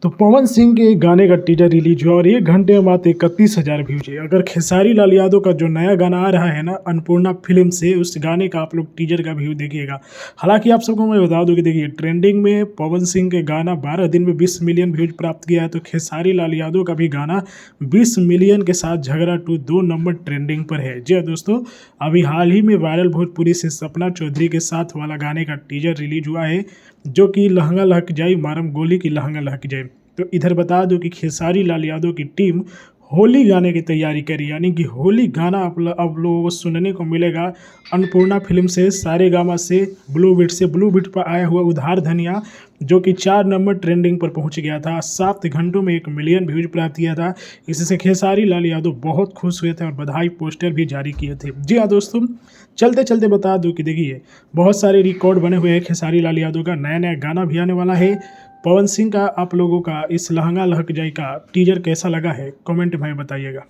तो पवन सिंह के गाने का टीजर रिलीज हुआ और 1 घंटे में मात्र 31,000 व्यूज है। अगर खेसारी लाल यादव का जो नया गाना आ रहा है ना अन्नपूर्णा फिल्म से, उस गाने का आप लोग टीजर का व्यू देखिएगा। हालांकि आप सबको मैं बता दूं कि देखिए ट्रेंडिंग में पवन सिंह के गाना 12 दिन में 20 मिलियन व्यूज प्राप्त किया है, तो खेसारी लाल यादव का भी गाना 20 मिलियन के साथ झगड़ा 2 2 नंबर ट्रेंडिंग पर है। जी हाँ दोस्तों, अभी हाल ही में वायरल भोजपुरी से सपना चौधरी के साथ वाला गाने का टीजर रिलीज हुआ है, जो कि लहंगा लहक जाई मारम गोली की लहंगा लहक जाए। तो इधर बता दूं कि खेसारी लाल यादव की टीम होली गाने की तैयारी करी, यानी कि होली गाना आप लोगों को सुनने को मिलेगा अन्नपूर्णा फिल्म से, सारेगामा से, ब्लू बीट पर आया हुआ उधार धनिया, जो कि 4 नंबर ट्रेंडिंग पर पहुंच गया था। 7 घंटों में 1 मिलियन व्यूज प्राप्त किया था। इससे खेसारी लाल यादव बहुत खुश हुए थे और बधाई पोस्टर भी जारी किए थे। जी हाँ दोस्तों, चलते चलते बता दूं कि देखिए बहुत सारे रिकॉर्ड बने हुए हैं। खेसारी लाल यादव का नया नया गाना भी आने वाला है। पवन सिंह का आप लोगों का इस लहंगा लहक जाई का टीजर कैसा लगा है कमेंट में बताइएगा।